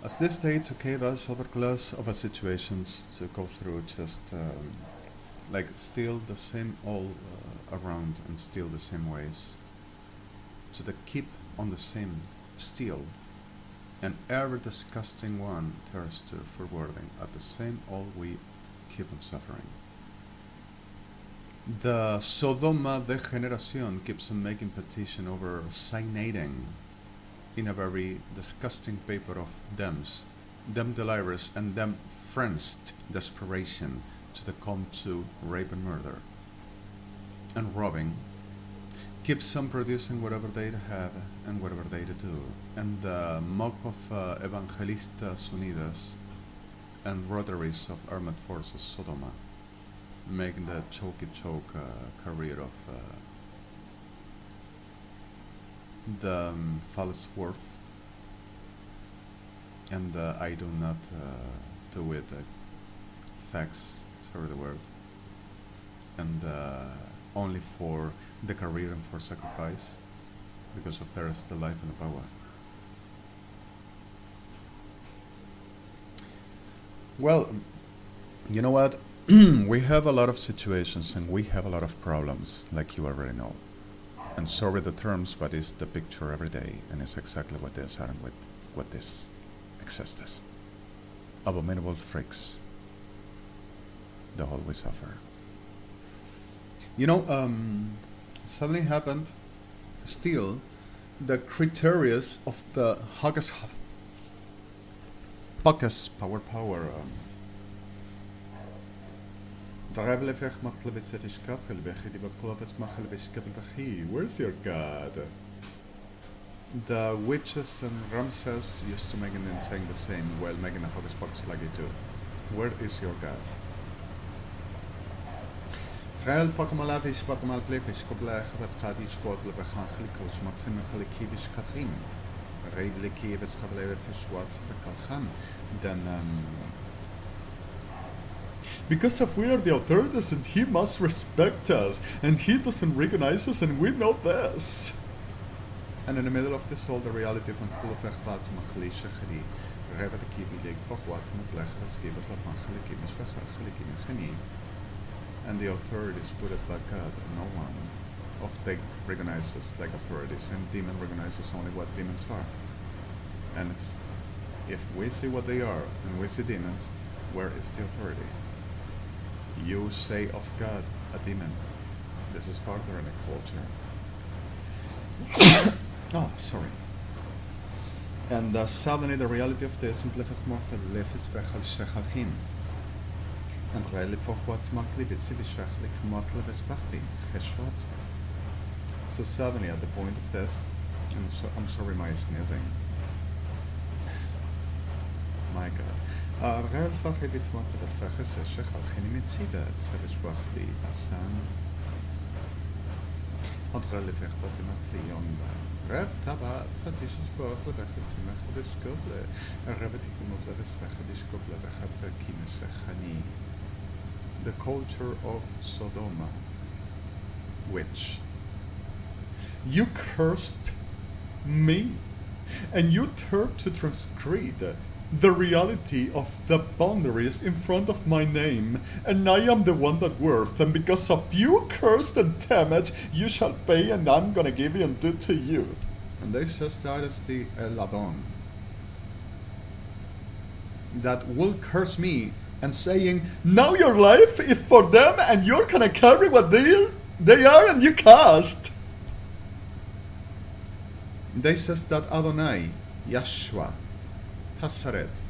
As this data gave us other class of situations to go through, just like still the same all around and still the same ways. So they keep on the same still, and every disgusting one turns to forwarding at the same all we keep on suffering. The Sodoma degeneración keeps on making petition over signating in a very disgusting paper of thems, them delirious and them friends desperation to the come to rape and murder. And robbing keeps on producing whatever they have and whatever they do. And the mock of Evangelistas Unidas and rotaries of armed forces Sodoma making the choke career of the false worth, and I do not do it facts, sorry the word, and only for the career and for sacrifice, because of there is the life and the power. Well, you know what? We have a lot of situations and we have a lot of problems, like you already know. And sorry the terms, but it's the picture every day, and it's exactly what this are and what this exists. Abominable freaks. The whole we suffer. You know, suddenly happened, still, the criteria of the HIGHNESS power. Where's your God? The witches and Ramses used to make and saying the same while making a hocus pocus like it too. Where is your God? Then because if we are the authorities and he must respect us, and he doesn't recognize us, and we know this. And in the middle of this all, the reality van and the authorities put it back out. No one of they recognize us like authorities, and demon recognizes only what demons are. And if we see what they are, and we see demons, where is the authority? You say of God, a demon. This is further in a culture. Oh, sorry. And suddenly the reality of this and really for what's so suddenly at the point of this, and so, I'm sorry my sneezing. My God. Realfach heb iets moeten bevragen, zeg al geen mitzida, tzerish bachli, asan. Want relevech wat je mag lionda. Red taba, tzadish bachle, wechet mech diskoble. Rebet ikumot leves wechet diskoble, wechet kimes chani. The culture of Sodoma, which you cursed me, and you turned to transgress the reality of the boundaries in front of my name, and I am the one that worth, and because of you cursed and damaged, you shall pay, and I'm gonna give you and do to you. And they says that is the Eladon that will curse me and saying, now your life is for them, and you're gonna carry what they are, and you cast. They says that Adonai, Yeshua, Hasaret,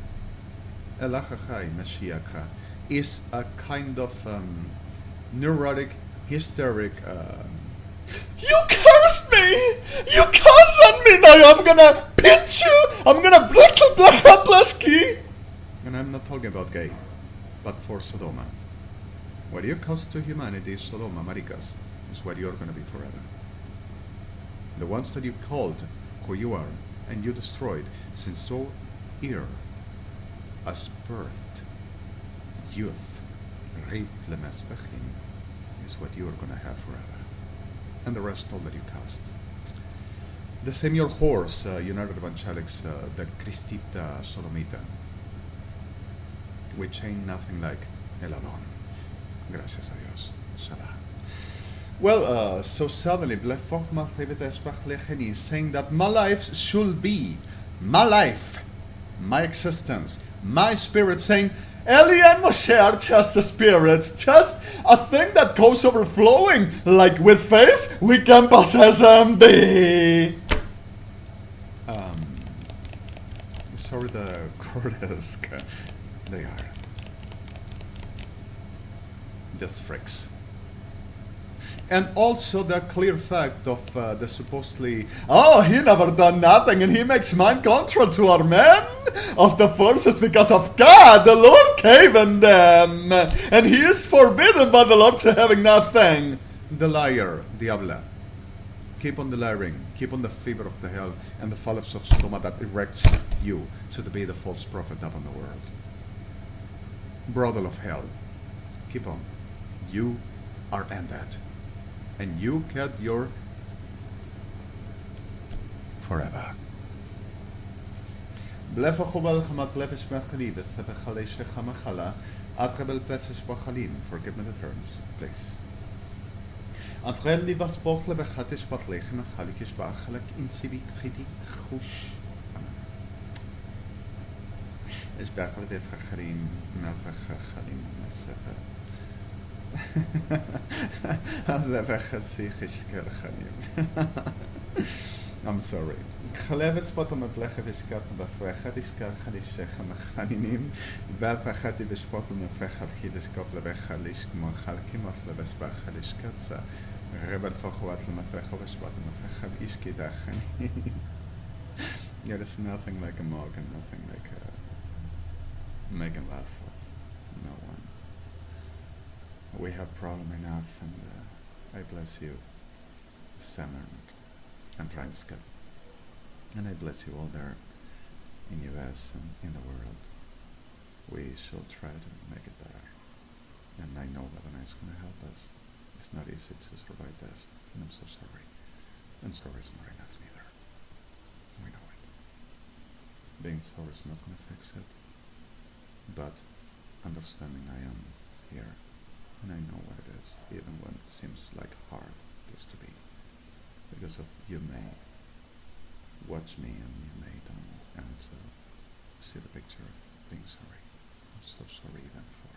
Elachachai, Mashiach, is a kind of neurotic, hysteric. You cursed me! You cursed on me! Now I'm gonna pinch you! I'm gonna bless you! And I'm not talking about gay, but for Sodoma. What you cost to humanity, Sodoma, Maricas, is what you're gonna be forever. The ones that you called who you are, and you destroyed, since so here, as birthed youth, rape lemesvechim, is what you are going to have forever. And the rest all that you cast. The same your horse, United Evangelics, the Cristita Sodomita, which ain't nothing like El Adon. Gracias a Dios. Shalom. Well, so suddenly, is saying that my life should be my life, my existence, my spirit, saying, Eli and Moshe are just the spirits, just a thing that goes overflowing. Like with faith, we can possess them. Sorry, the grotesque they are. These freaks. And also the clear fact of the supposedly, oh, he never done nothing and he makes mind control to our men of the forces because of God, the Lord gave them. And he is forbidden by the Lord to having nothing. The liar, diabla. Keep on the lying, keep on the fever of the hell and the fallers of Sodoma that erects you to be the false prophet upon the world. Brother of hell, keep on. You are ended. And you get your forever. Forgive me the terms, please. I'm sorry. חלבת בוטום בלחב ישקעת בפרחת ישקעת חלישך מחנינים והפחתי בשפוט למפחת חידש קופ לבחליש כמו חלקים את לבסבח חלישקצה רבן פחוות למפחת בשפוט למפחת ישקית החני. Yeah, there's nothing like a mug and nothing like a making laugh of no one. We have problem enough, and I bless you, Sam and Reinske. And I bless you all there in US and in the world. We shall try to make it better. And I know Adonai is going to help us. It's not easy to survive this, and I'm so sorry. And sorry is not enough neither. We know it. Being sorry is not going to fix it. But understanding I am here, and I know what it is, even when it seems like hard it is to be. Because of you may watch me and you may don't and to see the picture of being sorry. I'm so sorry even for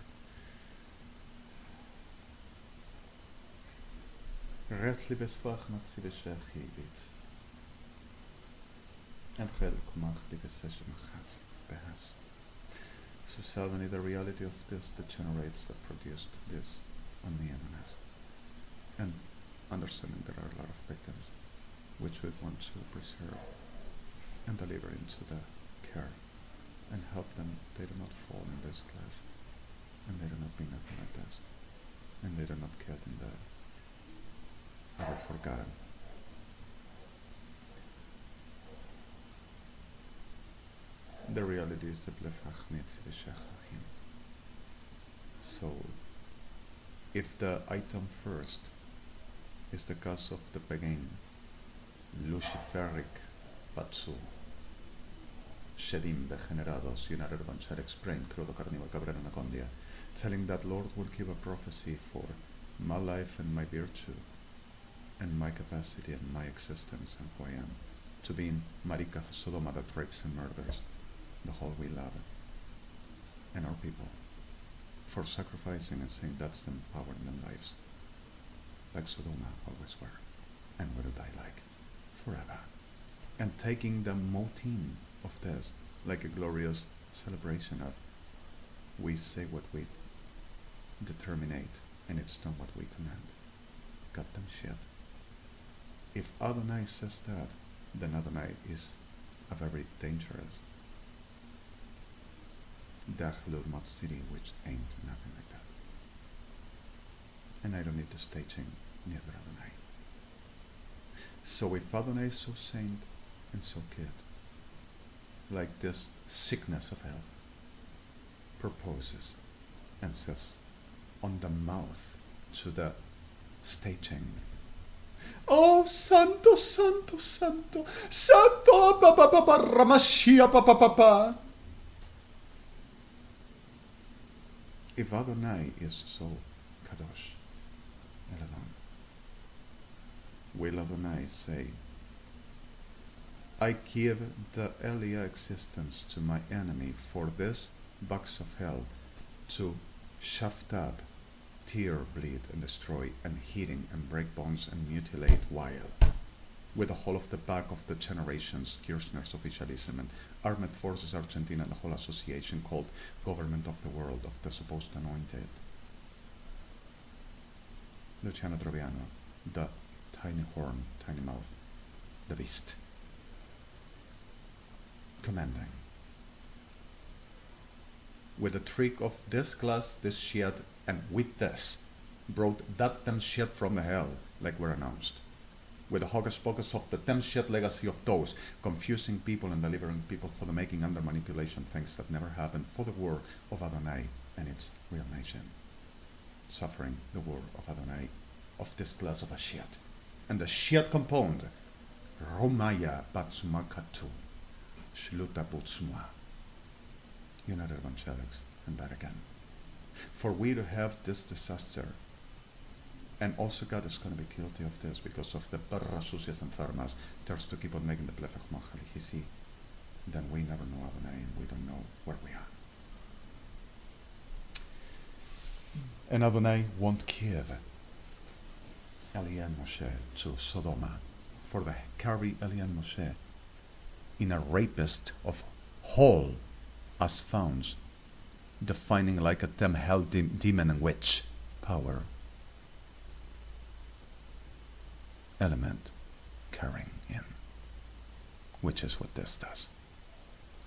Retli beswach matzi beshachivit. And chel kumach di beseshe machat behas. So suddenly the reality of this degenerates that produced this on me and on us. And understanding there are a lot of victims which we want to preserve and deliver into the care and help them. They do not fall in this class, and they do not be nothing like this, and they do not get in the ever forgotten. The reality is the blefach mitzi v'shechachim. So if the item first is the cause of the pagan luciferic patsu shedim degenerados United Evangelics brain crudo carnival cabrera anacondia, telling that Lord will give a prophecy for my life and my virtue and my capacity and my existence and who I am to be in Marika Sodoma that rapes and murders the whole we love and our people, for sacrificing and saying that's them power in their lives, like Sodoma always were, and will die like forever. And taking the motif of this like a glorious celebration of we say what we determinate and it's not what we command. Goddamn shit. If Adonai says that, then Adonai is a very dangerous Dachlul Mot City, which ain't nothing like that. And I don't need the staging, neither Adonai. So if Adonai is so saint and so good, like this sickness of hell, proposes and says on the mouth to the staging, Oh, santo, santo, santo, santo, Ramashia, papa. If Adonai is so kadosh, Eladon, will Adonai say, I give the Elia existence to my enemy for this box of hell to shaft up, tear, bleed, and destroy, and hitting, and break bones, and mutilate, while with the whole of the back of the generations, KIRSCHNERS-OFFICIALISM, and Armed Forces Argentina, and the whole association called Government of the World of the Supposed Anointed. Luciano Troviano, the tiny horn, tiny mouth, the beast, commanding. With the trick of this glass, this shit, and with this, brought that damn shit from the hell, like we're announced. With the hocus pocus of the damn shit legacy of those, confusing people and delivering people for the making under manipulation things that never happened, for the war of Adonai and its real nation. Suffering the war of Adonai, of this glass of a shit. And the shit compound, Romaya Batsumakatu, Shluta Butsuma. United Evangelics, and that again. For we to have this disaster, and also God is going to be guilty of this because of the perras sucias enfermas, thirst to keep on making the blefech machalichisi, then we never know Adonai and we don't know where we are. And Adonai won't give Elian Moshe to Sodoma, for the carry Elian Moshe in a rapist of whole as found, defining like a damn hell demon and witch power element carrying in, which is what this does,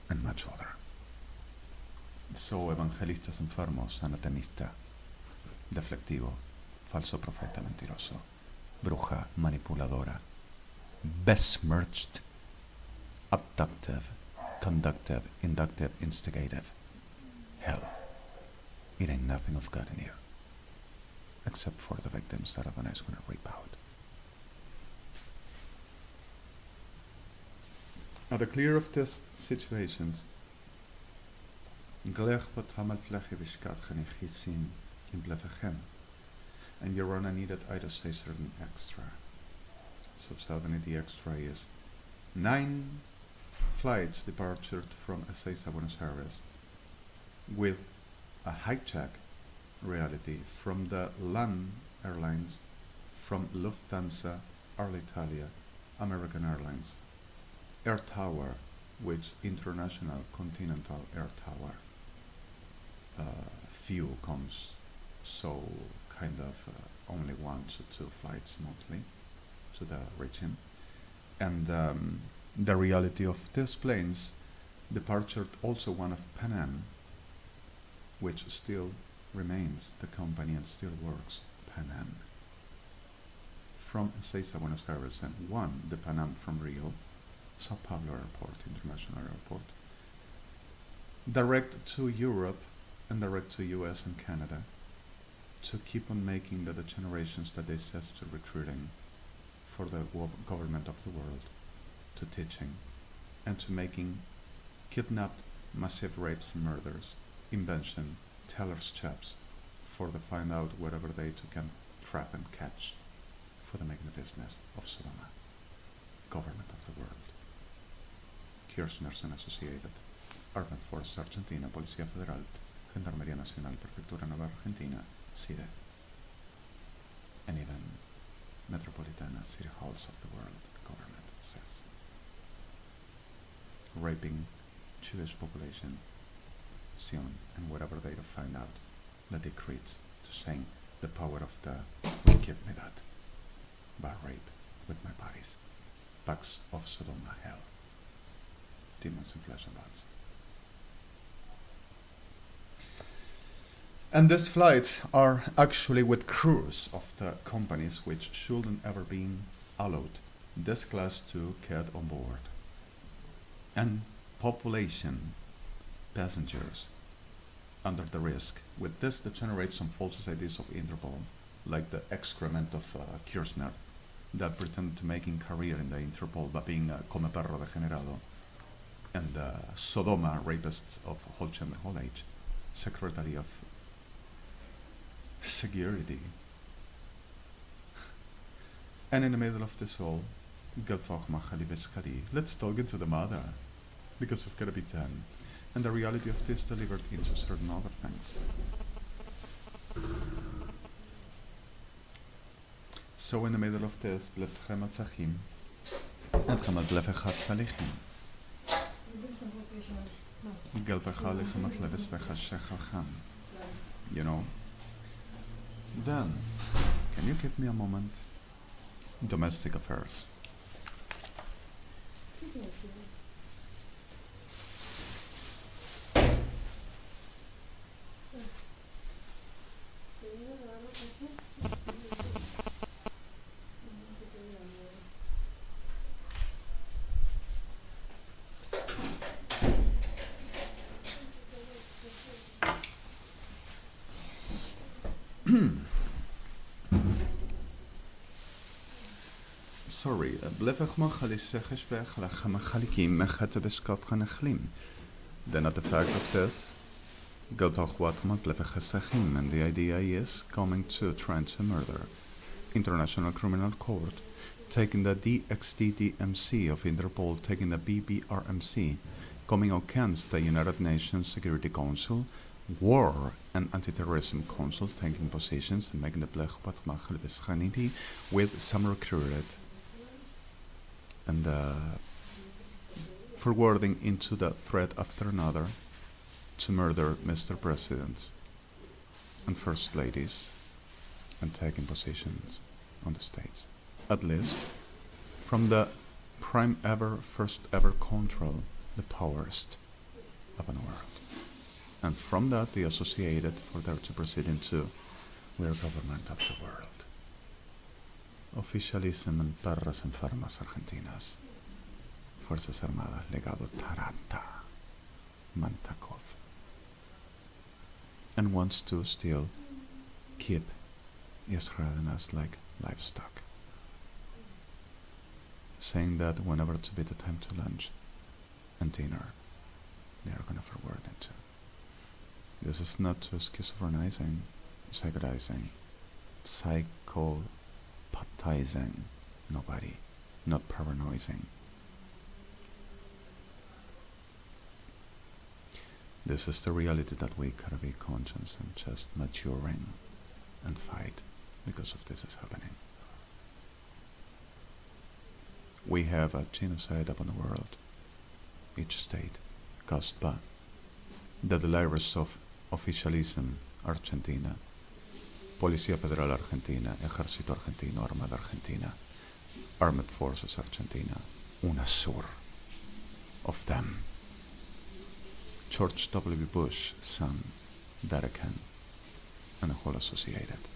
and much other. So, evangelistas enfermos, anatemista, deflectivo, falso profeta mentiroso, bruja manipuladora, besmirched, abductive, conductive, inductive, instigative. Hell. It ain't nothing of God in you, except for the victims that Adonai is going to reap out. Now, the clear of these situations, and Yorona needed I to say certain extra. So suddenly the extra is 9 flights departed from Ezeiza, Buenos Aires, with a hijack reality from the LAN Airlines, from Lufthansa, Alitalia, American Airlines, Air Tower, which International Continental Air Tower, few comes, so kind of only 1 to 2 flights monthly to the region. And the reality of these planes departed also one of Pan Am, which still remains the company and still works, Pan Am, from Ezeiza, Buenos Aires, and 1, the Pan Am from Rio, Sao Paulo Airport, International Airport, direct to Europe and direct to US and Canada, to keep on making the generations that they set to recruiting for the government of the world, to teaching, and to making kidnapped, massive rapes and murders, invention, tellers' chaps, for the find out whatever they can trap and catch, for the making the business of Sodoma, government of the world. Kirchners and Associated, Armed Forces Argentina, Policía Federal, Gendarmería Nacional, Prefectura Navarra Argentina, CIDE, and even Metropolitana city halls of the world, the government says. Raping Jewish population soon, and whatever they find out, the decrees to saying the power of the will give me that, by rape with my bodies, bugs of Sodoma hell, demons in flesh and blood. And these flights are actually with crews of the companies which shouldn't ever been allowed this class to get on board. And population, passengers, under the risk. With this, they generate some false ideas of Interpol, like the excrement of Kirchner, that pretended to making career in the Interpol by being a come perro degenerado and the Sodoma rapist of whole age, Secretary of Security. And in the middle of this all, let's talk into the matter, because we've got to be 10, and the reality of this delivered into certain other things. So in the middle of this, you know. Then, can you give me a moment? Domestic affairs. Sorry, then at the fact of this, and the idea is coming to trying to murder International Criminal Court, taking the DXDDMC of Interpol, taking the BBRMC, coming against the United Nations Security Council, War and Anti-Terrorism Council, taking positions and making the Blech with some recruited and forwarding into the threat after another to murder Mr. Presidents and First Ladies and taking positions on the states. At least from the prime ever, first ever control, the powerest of the world. And from that they associated for there to proceed into we are government of the world. Oficialism and perras enfermas argentinas. Fuerzas Armadas, legado Tarata, Mantakov. And wants to still keep Israel and us like livestock. Saying that whenever to be the time to lunch and dinner, they are going to forward into. This is not to schizophrenizing, psychodizing, psychopathizing nobody, not paranoizing. This is the reality that we gotta be conscious and just maturing and fight because of this is happening. We have a genocide upon the world, each state, caused by the delirious of oficialism Argentina, Policía Federal Argentina, Ejército Argentino, Armada Argentina, Armed Forces Argentina, UNASUR, of them. George W. Bush, son, Vatican, and a whole associated.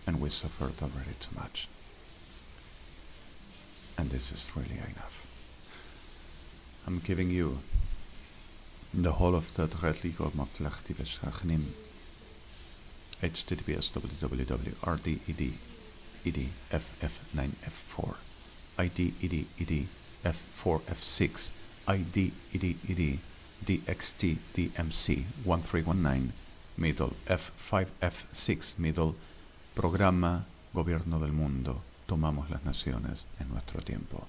And we suffered already too much. And this is really enough. I'm giving you the whole of the Redelijk Maflechtibeschagnim https www.rded-ff9f4 id-ed-ed-f4f6 id-ed-ed-dxt-dmc1319 middle f5f6 middle programa Gobierno del Mundo, tomamos las naciones en nuestro tiempo,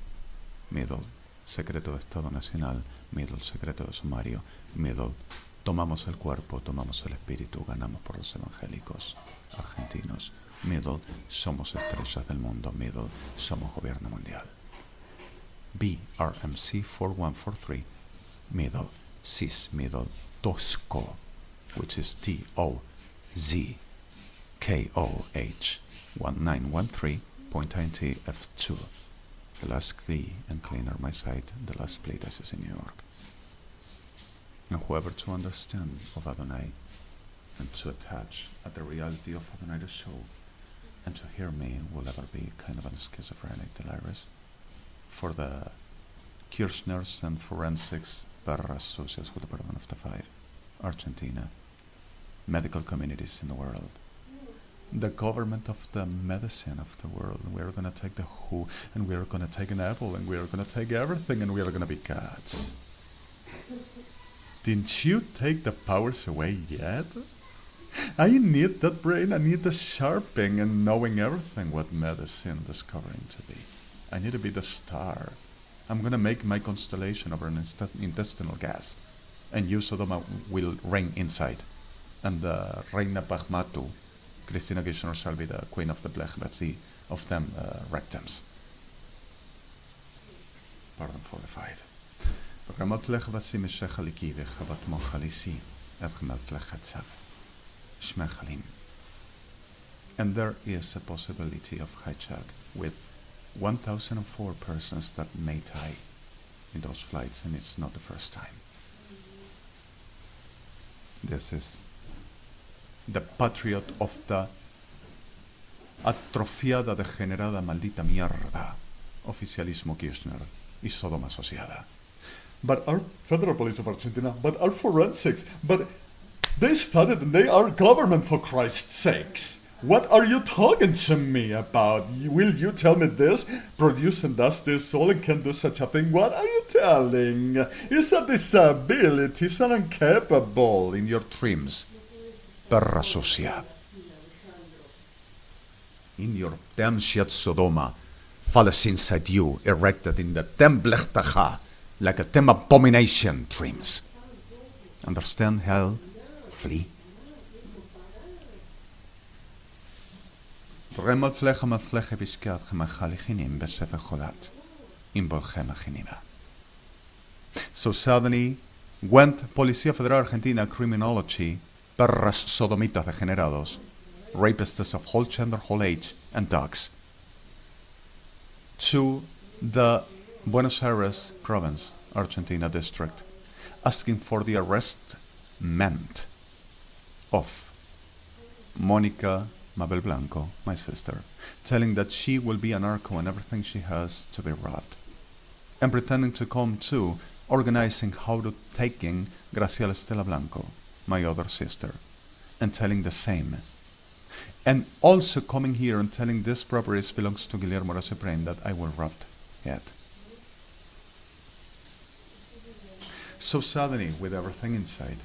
middle secreto de Estado Nacional, middle secreto de sumario, middle tomamos el cuerpo, tomamos el espíritu, ganamos por los evangélicos argentinos, middle somos estrellas del mundo, middle somos gobierno mundial. BRMC 4143 middle cis middle Tosco, which is TOZKOH 1913.90F2. The last key and cleaner my site, the last BLYTT is in New York. And whoever to understand of Adonai and to attach at the reality of Adonai the show and to hear me will ever be kind of a schizophrenic delirious. For the Kirschners and Forensics Perras Socials with the Department of the Five, Argentina, medical communities in the world, the government of the medicine of the world. We are going to take the WHO, and we are going to take an apple, and we are going to take everything, and we are going to be gods. Didn't you take the powers away yet? I need that brain. I need the sharpening and knowing everything what medicine discovering to be. I need to be the star. I'm going to make my constellation over an intestinal gas, and you, Sodoma, will reign inside. And Reina Bahmatu, Christina Kirchner, shall be the queen of the BLYTT of them rectums. Pardon for the fight. Ramat vlech wat si meshechaliki vechavat mochalisi et ramat vlech hatzav shmechalim. And there is a possibility of hijack with 1,004 persons that may die in those flights, and it's not the first time. This is the patriot of the atrofiada, degenerada, maldita mierda, oficialismo Kirchner y Sodoma asociada. But our Federal Police of Argentina, but our forensics, but they studied and they are government, for Christ's sakes. What are you talking to me about? Will you tell me this? Produce and does this, all and can do such a thing. What are you telling? Is a disability, is an incapable in your trims. Perra sucia. In your damn shit Sodoma, falls inside you, erected in the damn blechtacha, like a damn abomination trims. Understand, hell? Flee. Remal flecha ma flecha biskat gemachalichinim besefe cholat in bolchemachinima. So suddenly went Policía Federal Argentina Criminology, perras sodomitas degenerados, rapists of whole gender, whole age, and dogs, to the Buenos Aires province, Argentina district, asking for the arrestment of Monica Mabel Blanco, my sister, telling that she will be a narco and everything she has to be robbed, and pretending to come to organizing how to taking Graciela Estela Blanco, my other sister, and telling the same. And also coming here and telling this property belongs to Guillermo Brain that I will rob it. So suddenly, with everything inside,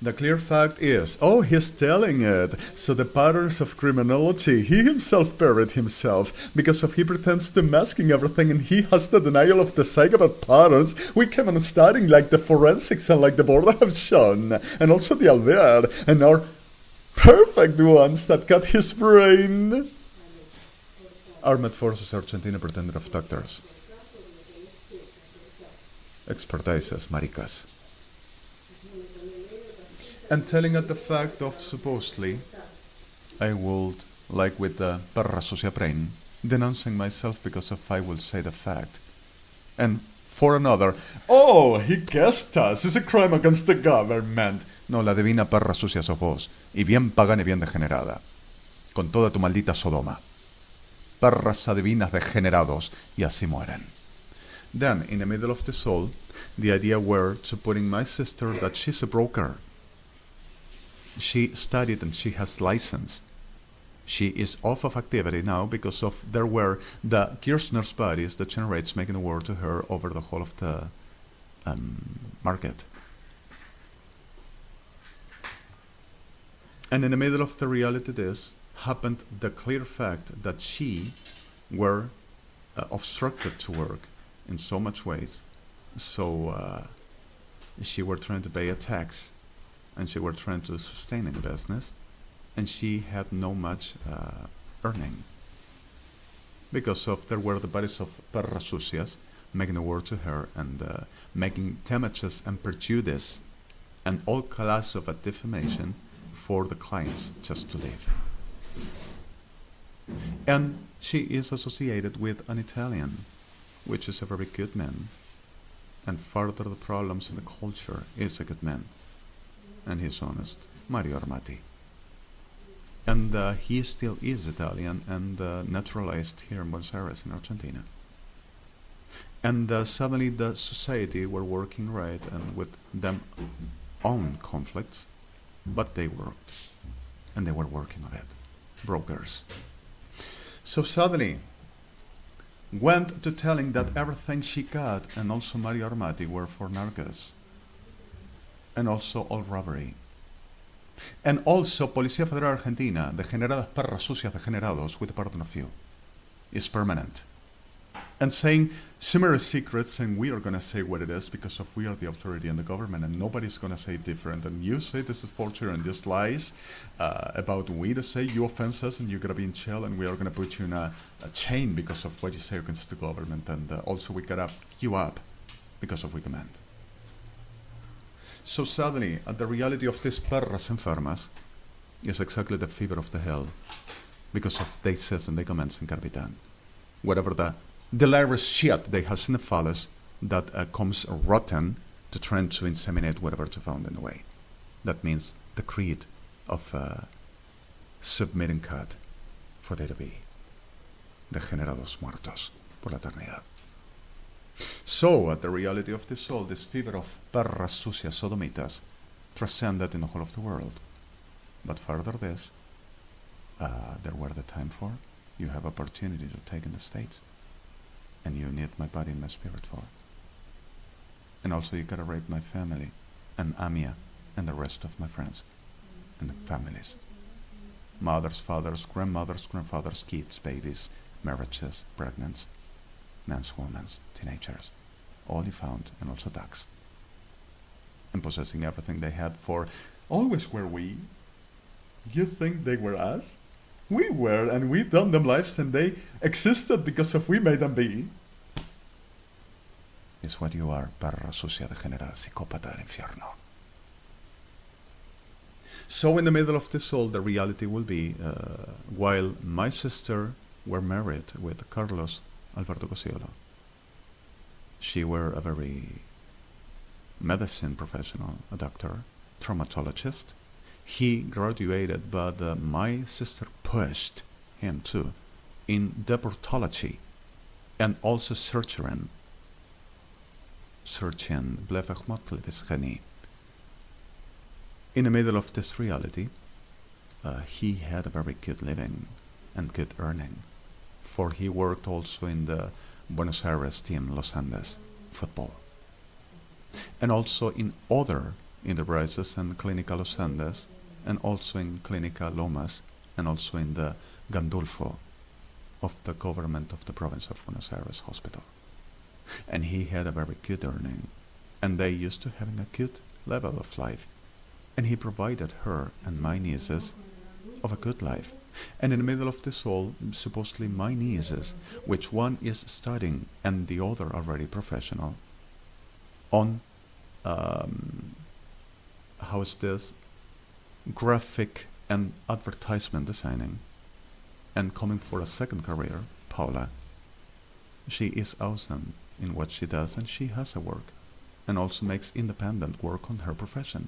the clear fact is, oh, he's telling it. So the patterns of criminology, he himself buried himself because of he pretends to masking everything, and he has the denial of the psych about patterns. We came on studying like the forensics and like the board have shown, and also the Alvear, and our perfect ones that got his brain. Armed Forces Argentina pretended of doctors. Expertises, maricas. And telling at the fact of supposedly, I would, like with the perra sucia brain, denouncing myself because if I will say the fact. And for another, oh, he guessed us, it's a crime against the government. No, la divina perra sucia sos vos, y bien pagana y bien degenerada, con toda tu maldita Sodoma. Perras adivinas degenerados, y así mueren. Then, in the middle of the soul, the idea were to putting my sister that she's a broker. She studied and she has license. She is off of activity now because of there were the KIRSCHNERS bodies that generates making a war to her over the whole of the market. And in the middle of the reality this happened the clear fact that she were obstructed to work in so much ways. So she were trying to pay a tax, and she were trying to sustain in business, and she had no much earning because of there were the bodies of perras sucias making a war to her and making damages and prejudice and all class of a defamation for the clients just to live. And she is associated with an Italian, which is a very good man, and further the problems in the culture is a good man. And he's honest, Mario Armati. And he still is Italian and naturalized here in Buenos Aires in Argentina. And suddenly the society were working right and with them own conflicts, but they worked. and they were working on it. Brokers. So suddenly, went to telling that everything she got, and also Mario Armati, were for narcos. And also all robbery. And also, Policía Federal Argentina, degeneradas perras sucias degenerados, with pardon of you, is permanent. And saying similar secrets, and we are going to say what it is because of we are the authority and the government, and nobody's going to say different. And you say this is forgery and this lies about we to say you offense us and you're going to be in jail, and we are going to put you in a chain because of what you say against the government, and also we got to you up because of we command. So suddenly, the reality of these perras enfermas is exactly the fever of the hell because of they says and they comments and can be done. Whatever the delirious shit they have sniffles that comes rotten to try to inseminate whatever to found in the way. That means the creed of submitting cut for they to be degenerados muertos por la eternidad. So, the reality of the soul, this fever of perras sucias sodomitas, transcended in the whole of the world. But further this, there were the time for, you have opportunity to take in the States, and you need my body and my spirit for. And also you gotta rape my family, and Amia, and the rest of my friends, and the families. Mothers, fathers, grandmothers, grandfathers, kids, babies, marriages, pregnants, men's, women's, teenagers, all you found, and also ducks. And possessing everything they had for, always were we. You think they were us? We were, and we done them lives, and they existed because of we made them be. It's what you are, perra sucia degenerada, psicópata del infierno. So in the middle of this all, the reality will be, while my sister were married with Carlos Alberto Cosiolo, she were a very medicine professional, a doctor, traumatologist. He graduated, but my sister pushed him too in deportology and also searching blefechmotlivisgeni. In the middle of this reality, he had a very good living and good earning, for he worked also in the Buenos Aires team, Los Andes football, and also in other enterprises and Clínica Los Andes, and also in Clínica Lomas, and also in the Gandulfo of the government of the province of Buenos Aires hospital. And he had a very good earning, and they used to having a good level of life, and he provided her and my nieces of a good life. And in the middle of this all, supposedly my nieces, which one is studying and the other already professional, on how is this, graphic and advertisement designing, and coming for a second career, Paula, she is awesome in what she does, and she has a work, and also makes independent work on her profession.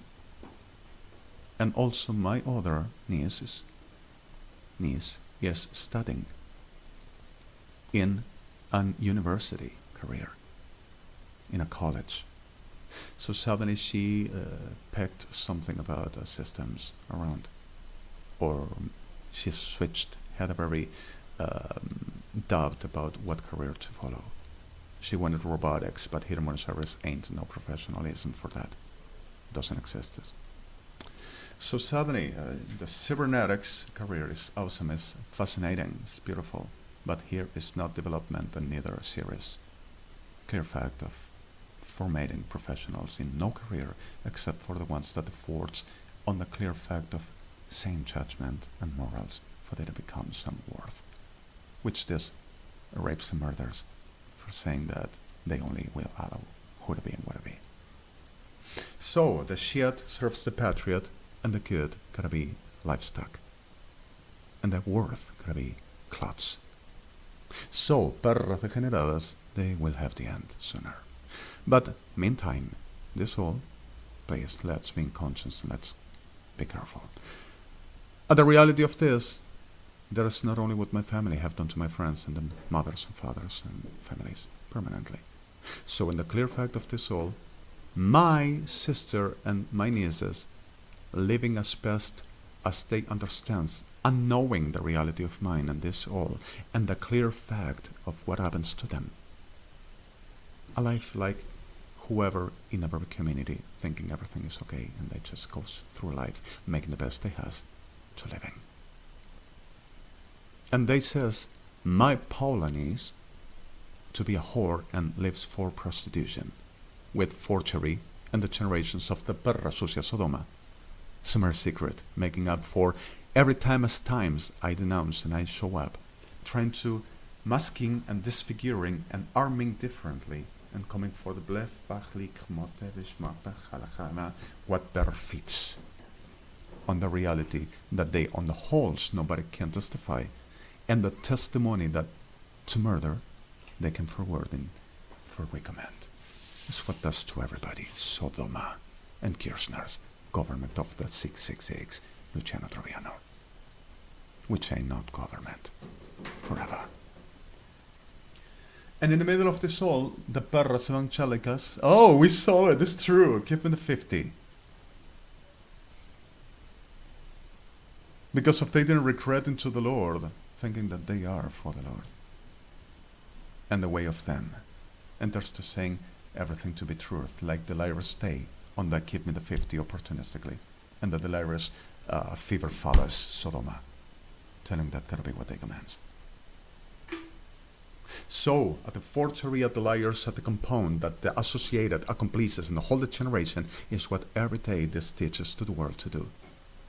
And also my other niece is studying in an university career, in a college. So suddenly she picked something about systems around, or she switched, had a very doubt about what career to follow. She wanted robotics, but here in Buenos Aires ain't no professionalism for that. Doesn't exist. So suddenly, the cybernetics career is awesome, it's fascinating, it's beautiful, but here is not development and neither a serious. Clear fact of formatting professionals in no career except for the ones that affords on the clear fact of sane judgment and morals for they to become some worth, which this rapes and murders for saying that they only will allow who to be and what to be. So the shit serves the patriot, and the good gotta be livestock, and the worth gotta be clots. So perras degeneradas, they will have the end sooner. But meantime, this all, please, let's be in conscience and let's be careful. And the reality of this, there is not only what my family have done to my friends and the mothers and fathers and families permanently. So in the clear fact of this all, my sister and my nieces living as best as they understand, and knowing the reality of mind and this all, and the clear fact of what happens to them. A life like whoever in every community thinking everything is okay, and they just goes through life making the best they has to living. And they says, my Pauline is to be a whore and lives for prostitution, with forgery and the generations of the perra sucia Sodoma. Some are secret, making up for every time as times I denounce and I show up, trying to masking and disfiguring and arming differently, and coming for the blef bachlik what better fits on the reality that they on the wholes nobody can testify, and the testimony that to murder they can forward in for recommend. It's what does to everybody. Sodoma and KIRSCHNERS, government of the 666, Luciano Troviano, which ain't not government forever. And in the middle of this all, the perras evangelicas, oh, we saw it, it's true, give me the 50. Because if they didn't regret into the Lord, thinking that they are for the Lord, and the way of them, and there's to saying everything to be truth, like delirious stay on that give me the 50 opportunistically, and the delirious fever follows Sodoma, telling that gotta be what they commands. So, at the forgery, at the liars, at the compound, that the associated accomplices and the whole generation is what every day this teaches to the world to do,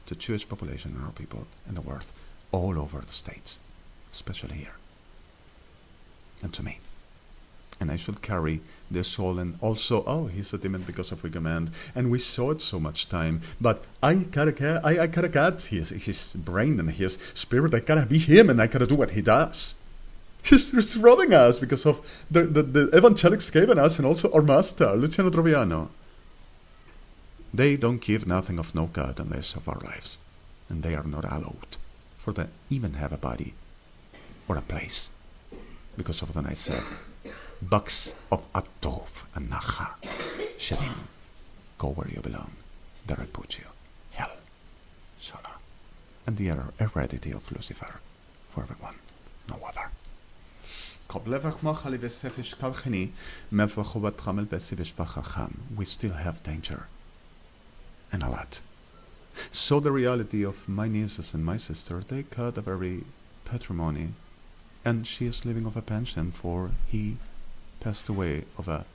to Jewish population and our people and the world all over the states, especially here, and to me. And I should carry this soul, and also, oh, he's a demon because of we command, and we saw it so much time, but I gotta get his brain and his spirit, I gotta be him, and I gotta do what he does. He's robbing us because of the evangelics given us, and also our master, Luciano Troviano. They don't give nothing of no God unless of our lives, and they are not allowed for them even have a body or a place, because of the I said, bucks of Atov and Nacha, Shedim, go where you belong, there I put you, hell, Shana, and the heredity of Lucifer for everyone, no other. We still have danger, and a lot. So the reality of my nieces and my sister, they cut a very patrimony, and she is living off a pension, for he passed away of a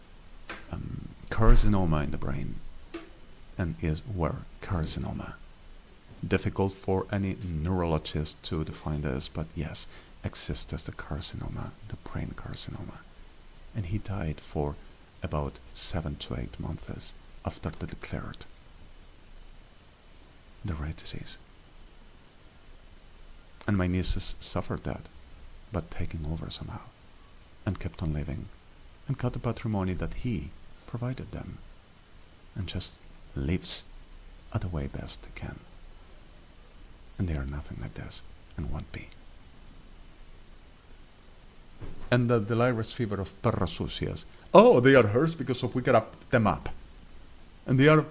carcinoma in the brain, and is where carcinoma. Difficult for any neurologist to define this, but yes, exists as the carcinoma, the brain carcinoma. And he died for about 7 to 8 months after they declared the rare disease. And my nieces suffered that, but taking over somehow, and kept on living, and got the patrimony that he provided them, and just lives at the way best they can. And they are nothing like this, and won't be. And the delirious fever of perras sucias, oh, they are hers because of we got up them up. And they are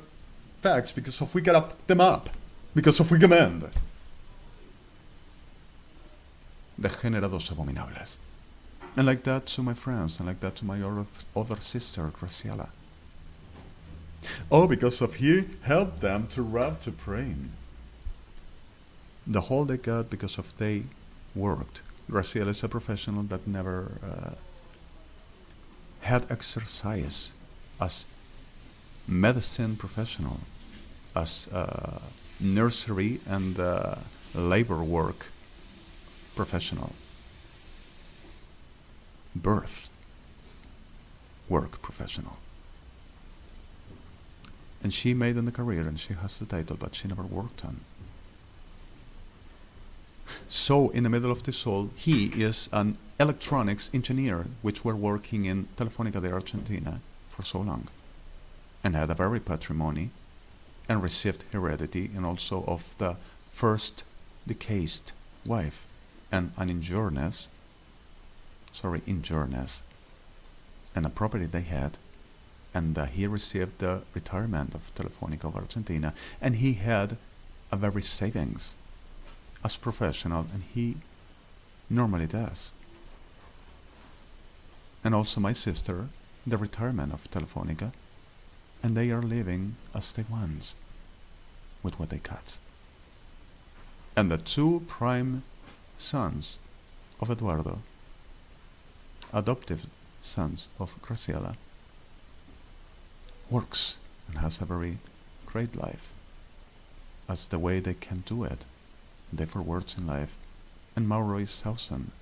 facts because of we got up them up, because of we command. Degenerados abominables. And like that to my friends, and like that to my other sister, Graciela. Oh, because of he helped them to rob to praying. The whole they got because of they worked. Graciela is a professional that never had exercise as medicine professional, as nursery and labor work professional, birth work professional. And she made in a career, and she has the title, but she never worked on. So in the middle of this all, he is an electronics engineer, which were working in Telefónica de Argentina for so long, and had a very patrimony, and received heredity, and also of the first deceased wife, and an injuredness, and a property they had, and he received the retirement of Telefónica of Argentina, and he had a very savings as professional, and he normally does. And also my sister, the retirement of Telefonica, and they are living as they want with what they cut. And the two prime sons of Eduardo, adoptive sons of Graciela, works and has a very great life as the way they can do it. Different words in life. And Mauro is awesome.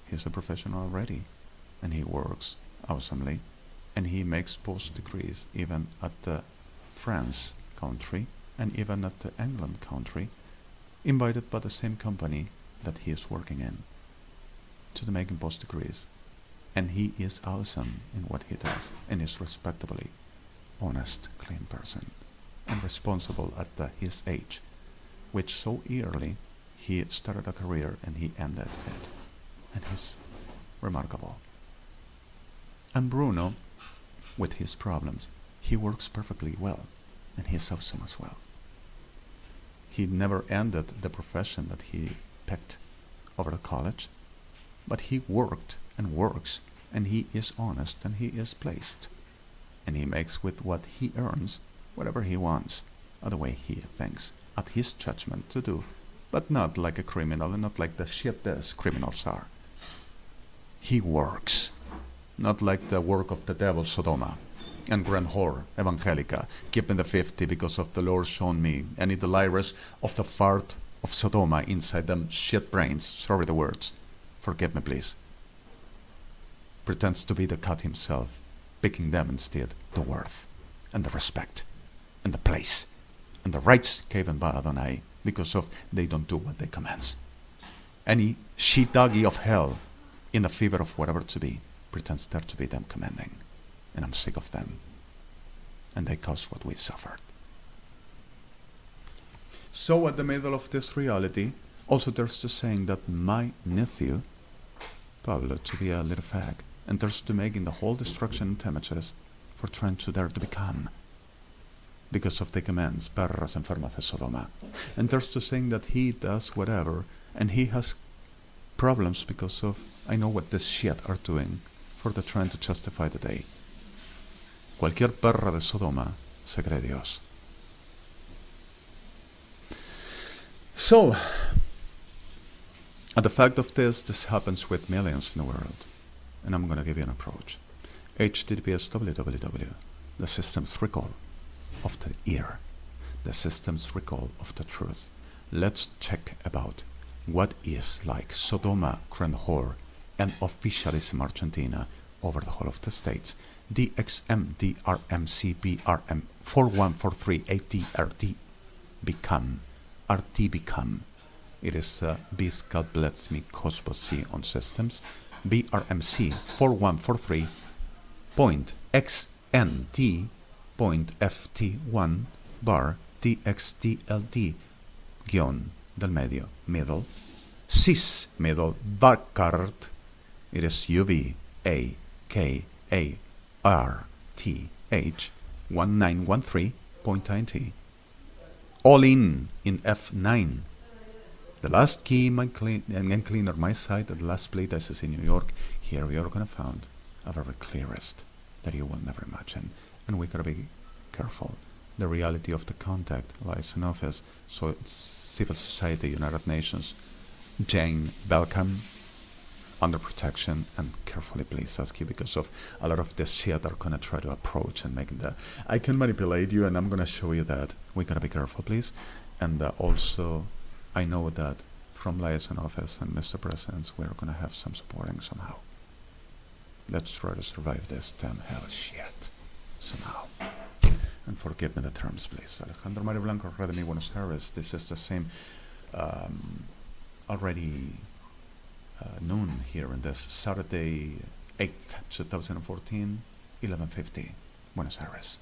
He's a professional already, and he works awesomely, and he makes post degrees even at the France country and even at the England country, invited by the same company that he is working in to the making post degrees. And he is awesome in what he does, and is respectably honest, clean person, and responsible at his age, which so early he started a career and he ended it, and he's remarkable. And Bruno, with his problems, he works perfectly well, and he's awesome as well. He never ended the profession that he picked over the college, but he worked and works, and he is honest, and he is placed, and he makes with what he earns whatever he wants, or the way he thinks, at his judgment to do, but not like a criminal, and not like the shit these criminals are. He works, not like the work of the devil Sodoma and grand whore Evangelica, keeping the 50 because of the Lord shown me, any delirious of the fart of Sodoma inside them shit brains, sorry the words, forgive me please, pretends to be the cut himself, picking them instead the worth and the respect and the place and the rights given by Adonai, because of they don't do what they commands. Any she-doggy of hell in the fever of whatever to be pretends there to be them commanding, and I'm sick of them, and they cause what we suffered. So at the middle of this reality, also there's the saying that my nephew Pablo to be a little fag, and there's to making the whole destruction and damages for trying to dare to become, because of the commands, perras enfermas de Sodoma. And there's to saying that he does whatever, and he has problems because of, I know what this shit are doing, for the trying to justify the day. Cualquier perra de Sodoma se cree Dios. So, at the fact of this happens with millions in the world, and I'm going to give you an approach. HTTPS www, the system's recall of the ear, the system's recall of the truth. Let's check about what is like Sodoma, Grand Whore, and officialism Argentina over the whole of the states. DXM, DRMC, BRM, 4143, ATRT, become, RT become. It is Bis God bless me, Cosmos on systems. BRMC 4143.XNT.FT1 bar DXDLD guion del medio, middle, cis middle, backart, it is UVAKARTH 1913.90, all in F9. The last key and cleaner my side, and the last plate this is in New York. Here you're gonna find a very clearest that you will never imagine. And we gotta be careful. The reality of the contact lies in office. So it's civil society, United Nations, Jane Belcom, under protection, and carefully please ask you, because of a lot of this shit are gonna try to approach and making that I can manipulate you, and I'm gonna show you that. We gotta be careful, please. And also, I know that from liaison office and Mr. Presidents, we're going to have some supporting somehow. Let's try to survive this damn hell shit somehow. And forgive me the terms, please. Alejandro Mario Blanco, REDEMI, Buenos Aires. This is the same already noon here in this Saturday 8th, 2014, 11:50, Buenos Aires.